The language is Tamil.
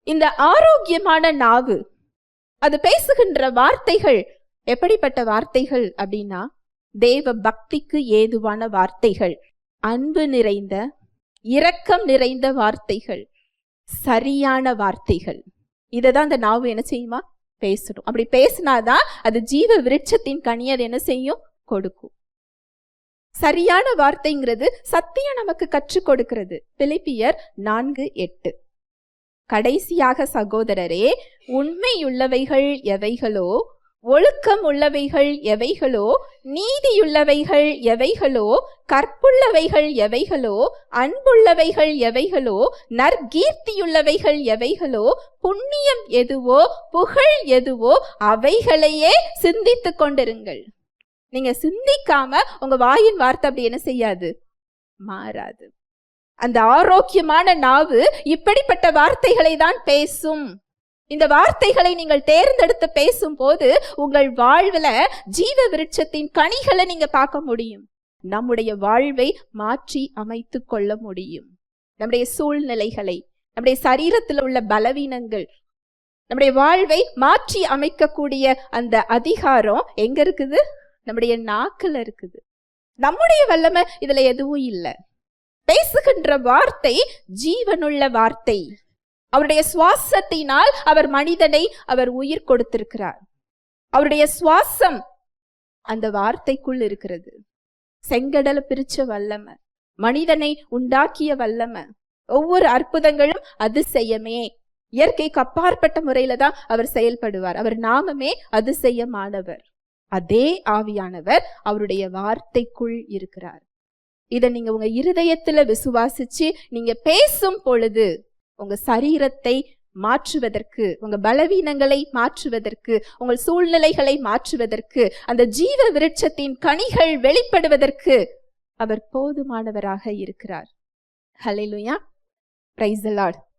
இந்த ஆரோக்கியமான நாவு, அது பேசுகின்ற வார்த்தைகள் எப்படிப்பட்ட வார்த்தைகள் அப்படின்னா, தேவ பக்திக்கு ஏதுவான வார்த்தைகள், அன்பு நிறைந்த, இரக்கம் நிறைந்த வார்த்தைகள், சரியான வார்த்தைகள். இததான் அந்த நாவு என்ன செய்யுமா? பேசணும். அப்படி பேசினாதான் அது ஜீவ விருட்சத்தின் கனி அது என்ன செய்யும்? கொடுக்கும். சரியான வார்த்தைங்கிறது சத்தியம் நமக்கு கற்றுக் கொடுக்கிறது. பிலிப்பியர் 4:8. கடைசியாக சகோதரரே, உண்மையுள்ளவைகள் எவைகளோ, ஒழுக்கம் உள்ளவைகள் எவைகளோ, நீதியுள்ளவைகள் எவைகளோ, கற்புள்ளவைகள் எவைகளோ, அன்புள்ளவைகள் எவைகளோ, நற்கீர்த்தியுள்ளவைகள் எவைகளோ, புண்ணியம் எதுவோ, புகழ் எதுவோ, அவைகளையே சிந்தித்துக் கொண்டிருங்கள். நீங்க சிந்திக்காம உங்க வாயின் வார்த்தை அப்படி என்ன செய்யாது? மாறாது. அந்த ஆரோக்கியமான நாவு இப்படிப்பட்ட வார்த்தைகளை தான் பேசும். இந்த வார்த்தைகளை நீங்கள் தேர்ந்தெடுத்து பேசும் போது உங்கள் வாழ்வுல ஜீவ விருட்சத்தின் கனிகளை நீங்க பார்க்க முடியும். நம்முடைய வாழ்வை மாற்றி அமைத்து கொள்ள முடியும். நம்முடைய சூழ்நிலைகளை, நம்முடைய சரீரத்தில் உள்ள பலவீனங்கள், நம்முடைய வாழ்வை மாற்றி அமைக்கக்கூடிய அந்த அதிகாரம் எங்க இருக்குது? நம்முடைய நாக்குல இருக்குது. நம்முடைய வல்லமை இதுல எதுவும் இல்லை. பேசுகின்ற வார்த்தை ஜீவனுள்ள வார்த்தை. அவருடைய சுவாசத்தினால் அவர் மனிதனை அவர் உயிர் கொடுத்திருக்கிறார். அவருடைய சுவாசம் அந்த வார்த்தைக்குள் இருக்கிறது. செங்கடலை பிரிச்ச வல்லமை, மனிதனை உண்டாக்கிய வல்லமை, ஒவ்வொரு அற்புதங்களும் அதிசயமே. இயற்கைக்கு அப்பாற்பட்ட முறையில தான் அவர் செயல்படுவார். அவர் நாமமே அதிசயமானவர். அதே ஆவியானவர் அவருடைய வார்த்தைக்குள் இருக்கிறார். இதை நீங்க உங்க இருதயத்துல விசுவாசிச்சு நீங்க பேசும் பொழுது உங்க சரீரத்தை மாற்றுவதற்கு, உங்க பலவீனங்களை மாற்றுவதற்கு, உங்கள் சூழ்நிலைகளை மாற்றுவதற்கு, அந்த ஜீவ விருட்சத்தின் கனிகள் வெளிப்படுவதற்கு அவர் போதுமானவராக இருக்கிறார். ஹல்லேலூயா, பிரைஸ் தி லார்ட்.